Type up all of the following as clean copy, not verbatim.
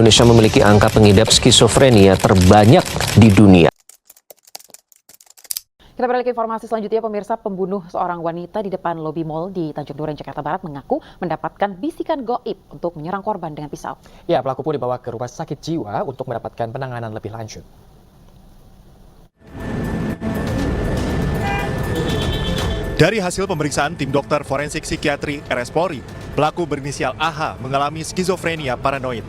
Indonesia memiliki angka pengidap skizofrenia terbanyak di dunia. Kita beralih ke informasi selanjutnya, pemirsa. Pembunuh seorang wanita di depan lobi mall di Tanjung Duren, Jakarta Barat mengaku mendapatkan bisikan goib untuk menyerang korban dengan pisau. Ya, pelaku pun dibawa ke rumah sakit jiwa untuk mendapatkan penanganan lebih lanjut. Dari hasil pemeriksaan tim dokter forensik psikiatri RS Polri, pelaku berinisial AH mengalami skizofrenia paranoid.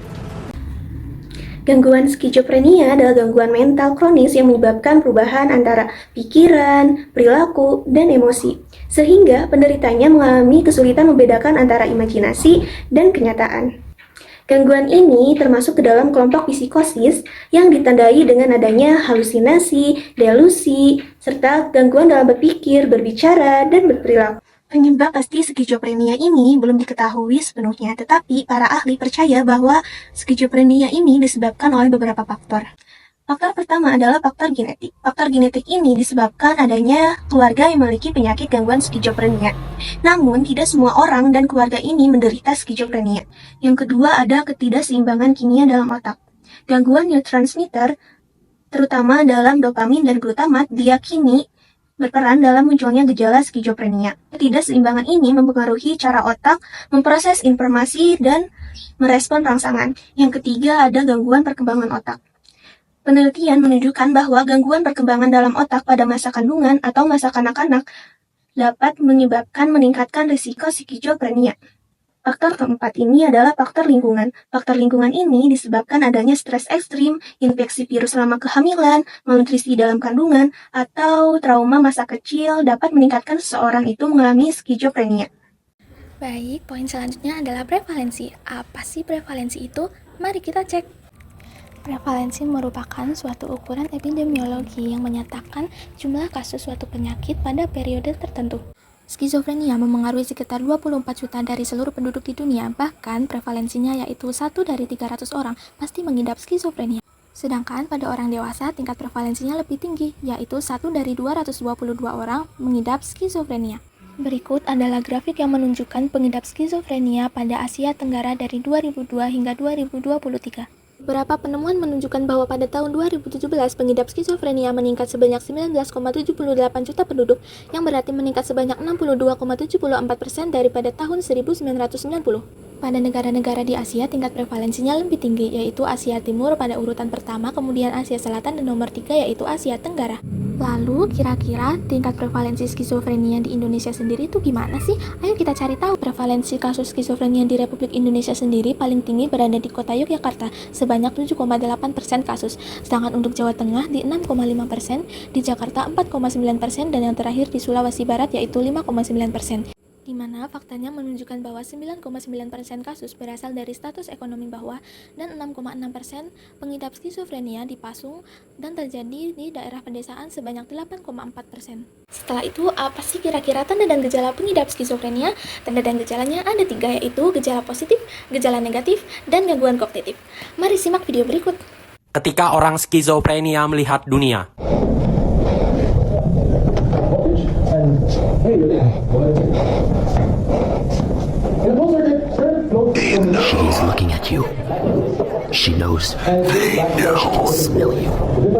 Gangguan skizofrenia adalah gangguan mental kronis yang menyebabkan perubahan antara pikiran, perilaku, dan emosi, sehingga penderitanya mengalami kesulitan membedakan antara imajinasi dan kenyataan. Gangguan ini termasuk ke dalam kelompok psikosis yang ditandai dengan adanya halusinasi, delusi, serta gangguan dalam berpikir, berbicara, dan berperilaku. Penyebab pasti skizofrenia ini belum diketahui sepenuhnya, tetapi para ahli percaya bahwa skizofrenia ini disebabkan oleh beberapa faktor. Faktor pertama adalah faktor genetik. Faktor genetik ini disebabkan adanya keluarga yang memiliki penyakit gangguan skizofrenia. Namun, tidak semua orang dan keluarga ini menderita skizofrenia. Yang kedua ada ketidakseimbangan kimia dalam otak. Gangguan neurotransmitter, terutama dalam dopamin dan glutamat, diyakini berperan dalam munculnya gejala skizofrenia. Ketidakseimbangan ini mempengaruhi cara otak memproses informasi dan merespon rangsangan. Yang ketiga ada gangguan perkembangan otak. Penelitian menunjukkan bahwa gangguan perkembangan dalam otak pada masa kandungan atau masa kanak-kanak dapat menyebabkan meningkatkan risiko skizofrenia. Faktor keempat ini adalah faktor lingkungan. Faktor lingkungan ini disebabkan adanya stres ekstrim, infeksi virus selama kehamilan, malnutrisi dalam kandungan, atau trauma masa kecil dapat meningkatkan seseorang itu mengalami skizofrenia. Baik, poin selanjutnya adalah prevalensi. Apa sih prevalensi itu? Mari kita cek. Prevalensi merupakan suatu ukuran epidemiologi yang menyatakan jumlah kasus suatu penyakit pada periode tertentu. Skizofrenia memengaruhi sekitar 24 juta dari seluruh penduduk di dunia, bahkan prevalensinya yaitu 1 dari 300 orang pasti mengidap skizofrenia. Sedangkan pada orang dewasa tingkat prevalensinya lebih tinggi, yaitu 1 dari 222 orang mengidap skizofrenia. Berikut adalah grafik yang menunjukkan pengidap skizofrenia pada Asia Tenggara dari 2002 hingga 2023. Beberapa penemuan menunjukkan bahwa pada tahun 2017 pengidap skizofrenia meningkat sebanyak 19,78 juta penduduk, yang berarti meningkat sebanyak 62,74% daripada tahun 1990. Pada negara-negara di Asia tingkat prevalensinya lebih tinggi, yaitu Asia Timur pada urutan pertama, kemudian Asia Selatan dan nomor 3 yaitu Asia Tenggara. Lalu kira-kira tingkat prevalensi skizofrenia di Indonesia sendiri itu gimana sih? Ayo kita cari tahu. Prevalensi kasus skizofrenia di Republik Indonesia sendiri paling tinggi berada di kota Yogyakarta sebanyak 7,8% kasus, sedangkan untuk Jawa Tengah di 6,5%, di Jakarta 4,9%, dan yang terakhir di Sulawesi Barat yaitu 5,9%. Di mana faktanya menunjukkan bahwa 9,9% kasus berasal dari status ekonomi bawah dan 6,6% pengidap skizofrenia di Pasung dan terjadi di daerah pedesaan sebanyak 8,4%. Setelah itu, apa sih kira-kira tanda dan gejala pengidap skizofrenia? Tanda dan gejalanya ada 3, yaitu gejala positif, gejala negatif, dan gangguan kognitif. Mari simak video berikut. Ketika orang skizofrenia melihat dunia, she's looking at you. She knows. They know. Smell you.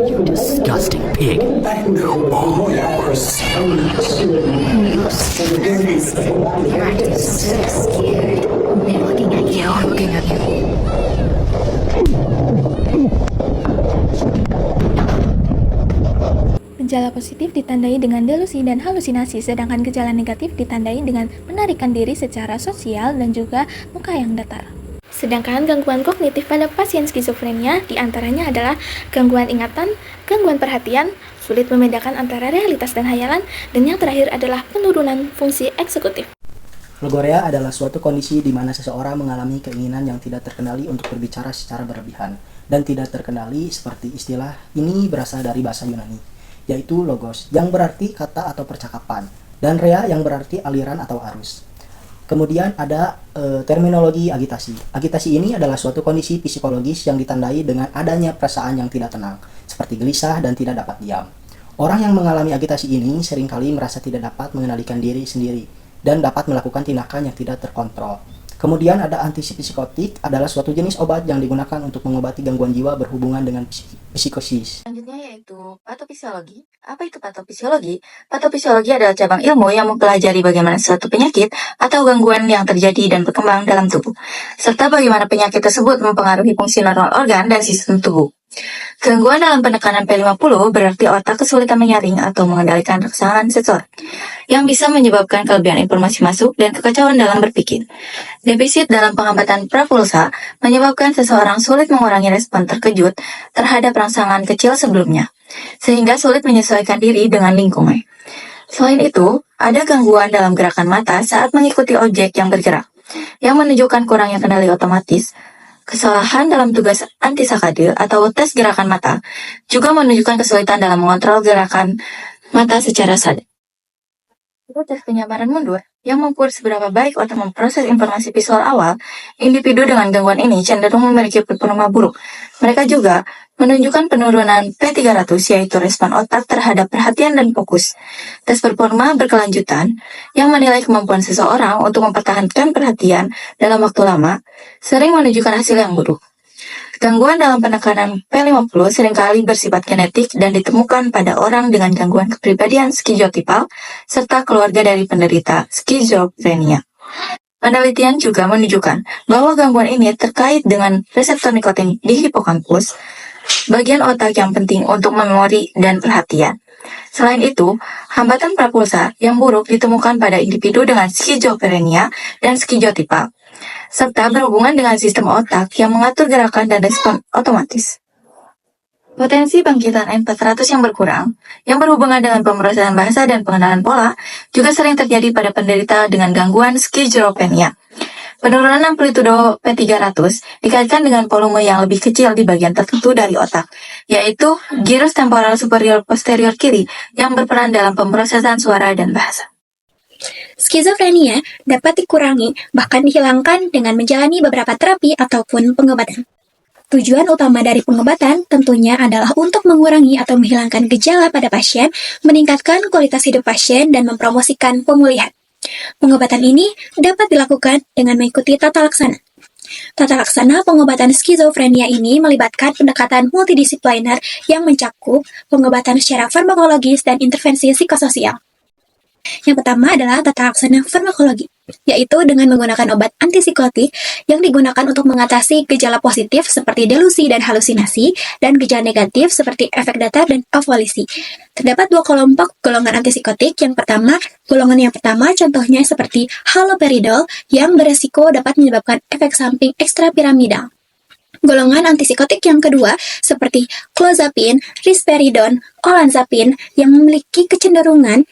You disgusting pig. They know all your secrets. You sinners. You're acting so scared. They're looking at you. Looking at you. Gejala positif ditandai dengan delusi dan halusinasi, sedangkan gejala negatif ditandai dengan menarikan diri secara sosial dan juga muka yang datar. Sedangkan gangguan kognitif pada pasien skizofrenia diantaranya adalah gangguan ingatan, gangguan perhatian, sulit membedakan antara realitas dan hayalan, dan yang terakhir adalah penurunan fungsi eksekutif. Logorea adalah suatu kondisi di mana seseorang mengalami keinginan yang tidak terkendali untuk berbicara secara berlebihan dan tidak terkendali. Seperti istilah ini berasal dari bahasa Yunani, yaitu logos yang berarti kata atau percakapan, dan rea yang berarti aliran atau arus. Kemudian ada terminologi agitasi. Agitasi ini adalah suatu kondisi psikologis yang ditandai dengan adanya perasaan yang tidak tenang, seperti gelisah dan tidak dapat diam. Orang yang mengalami agitasi ini seringkali merasa tidak dapat mengendalikan diri sendiri dan dapat melakukan tindakan yang tidak terkontrol. Kemudian ada antipsikotik, adalah suatu jenis obat yang digunakan untuk mengobati gangguan jiwa berhubungan dengan psikosis. Selanjutnya yaitu patofisiologi. Apa itu patofisiologi? Patofisiologi adalah cabang ilmu yang mempelajari bagaimana suatu penyakit atau gangguan yang terjadi dan berkembang dalam tubuh, serta bagaimana penyakit tersebut mempengaruhi fungsi normal organ dan sistem tubuh. Gangguan dalam penekanan P50 berarti otak kesulitan menyaring atau mengendalikan rangsangan sensor, yang bisa menyebabkan kelebihan informasi masuk dan kekacauan dalam berpikir. Defisit dalam penghambatan prapulsa menyebabkan seseorang sulit mengurangi respon terkejut terhadap rangsangan kecil sebelumnya, sehingga sulit menyesuaikan diri dengan lingkungan. Selain itu, ada gangguan dalam gerakan mata saat mengikuti objek yang bergerak, yang menunjukkan kurangnya kendali otomatis. Kesalahan dalam tugas antisakadil atau tes gerakan mata juga menunjukkan kesulitan dalam mengontrol gerakan mata secara sadar. Itu tes penyabaran mundur yang mengukur seberapa baik otak memproses informasi visual awal. Individu dengan gangguan ini cenderung memiliki performa buruk. Mereka juga menunjukkan penurunan P300, yaitu respon otak terhadap perhatian dan fokus. Tes performa berkelanjutan yang menilai kemampuan seseorang untuk mempertahankan perhatian dalam waktu lama sering menunjukkan hasil yang buruk. Gangguan dalam penekanan P50 seringkali bersifat genetik dan ditemukan pada orang dengan gangguan kepribadian skizotipal serta keluarga dari penderita skizofrenia. Penelitian juga menunjukkan bahwa gangguan ini terkait dengan reseptor nikotin di hipokampus, bagian otak yang penting untuk memori dan perhatian. Selain itu, hambatan prapulsa yang buruk ditemukan pada individu dengan skizofrenia dan skizotipal, serta berhubungan dengan sistem otak yang mengatur gerakan dan respon otomatis. Potensi bangkitan N400 yang berkurang, yang berhubungan dengan pemrosesan bahasa dan pengenalan pola, juga sering terjadi pada penderita dengan gangguan skizofrenia. Penurunan amplitudo P300 dikaitkan dengan volume yang lebih kecil di bagian tertentu dari otak, yaitu gyrus temporal superior posterior kiri yang berperan dalam pemrosesan suara dan bahasa. Skizofrenia dapat dikurangi, bahkan dihilangkan dengan menjalani beberapa terapi ataupun pengobatan. Tujuan utama dari pengobatan tentunya adalah untuk mengurangi atau menghilangkan gejala pada pasien, meningkatkan kualitas hidup pasien, dan mempromosikan pemulihan. Pengobatan ini dapat dilakukan dengan mengikuti tata laksana. Tata laksana pengobatan skizofrenia ini melibatkan pendekatan multidisipliner yang mencakup pengobatan secara farmakologis dan intervensi psikososial. Yang pertama adalah tata laksana farmakologi, yaitu dengan menggunakan obat antipsikotik yang digunakan untuk mengatasi gejala positif seperti delusi dan halusinasi, dan gejala negatif seperti efek datar dan evolusi. Terdapat dua kelompok golongan antipsikotik. Golongan yang pertama contohnya seperti haloperidol yang beresiko dapat menyebabkan efek samping ekstrapiramidal. Golongan antipsikotik yang kedua seperti clozapine, risperidon, olanzapine yang memiliki kecenderungan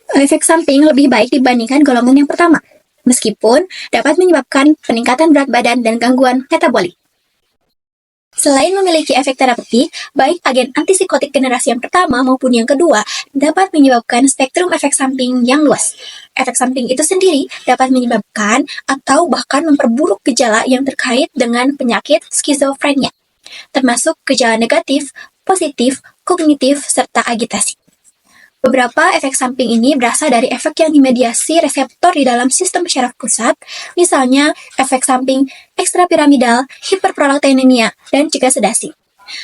efek samping lebih baik dibandingkan golongan yang pertama, meskipun dapat menyebabkan peningkatan berat badan dan gangguan metabolik. Selain memiliki efek terapeutik, baik agen antipsikotik generasi yang pertama maupun yang kedua dapat menyebabkan spektrum efek samping yang luas. Efek samping itu sendiri dapat menyebabkan atau bahkan memperburuk gejala yang terkait dengan penyakit skizofrenia, termasuk gejala negatif, positif, kognitif, serta agitasi. Beberapa efek samping ini berasal dari efek yang dimediasi reseptor di dalam sistem syaraf pusat, misalnya efek samping ekstrapiramidal, hiperprolaktinemia, dan juga sedasi.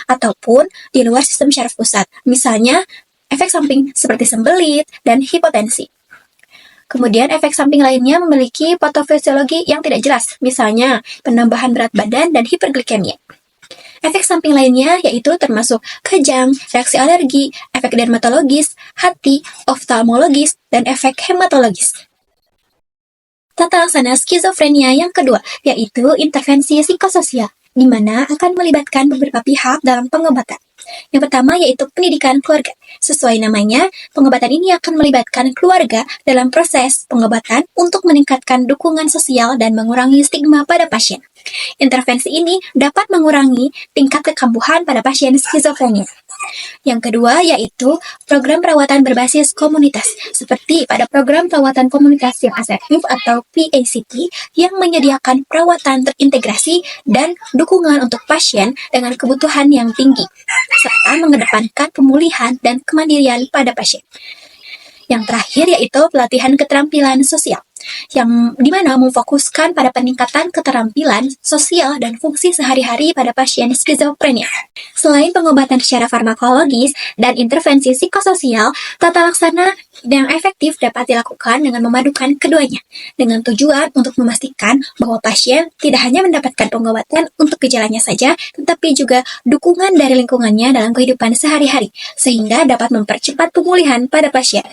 Ataupun di luar sistem syaraf pusat, misalnya efek samping seperti sembelit dan hipotensi. Kemudian efek samping lainnya memiliki patofisiologi yang tidak jelas, misalnya penambahan berat badan dan hiperglikemia. Efek samping lainnya yaitu termasuk kejang, reaksi alergi, efek dermatologis, hati, oftalmologis, dan efek hematologis. Tata laksana skizofrenia yang kedua yaitu intervensi psikososial, di mana akan melibatkan beberapa pihak dalam pengobatan. Yang pertama yaitu pendidikan keluarga. Sesuai namanya, pengobatan ini akan melibatkan keluarga dalam proses pengobatan untuk meningkatkan dukungan sosial dan mengurangi stigma pada pasien. Intervensi ini dapat mengurangi tingkat kekambuhan pada pasien skizofrenia. Yang kedua yaitu program perawatan berbasis komunitas, seperti pada program perawatan komunitas yang asertif atau PACT yang menyediakan perawatan terintegrasi dan dukungan untuk pasien dengan kebutuhan yang tinggi, serta mengedepankan pemulihan dan kemandirian pada pasien. Yang terakhir yaitu pelatihan keterampilan sosial. yang dimana memfokuskan pada peningkatan keterampilan sosial dan fungsi sehari-hari pada pasien skizofrenia. Selain pengobatan secara farmakologis dan intervensi psikososial, tata laksana yang efektif dapat dilakukan dengan memadukan keduanya, dengan tujuan untuk memastikan bahwa pasien tidak hanya mendapatkan pengobatan untuk gejalanya saja, tetapi juga dukungan dari lingkungannya dalam kehidupan sehari-hari, sehingga dapat mempercepat pemulihan pada pasien.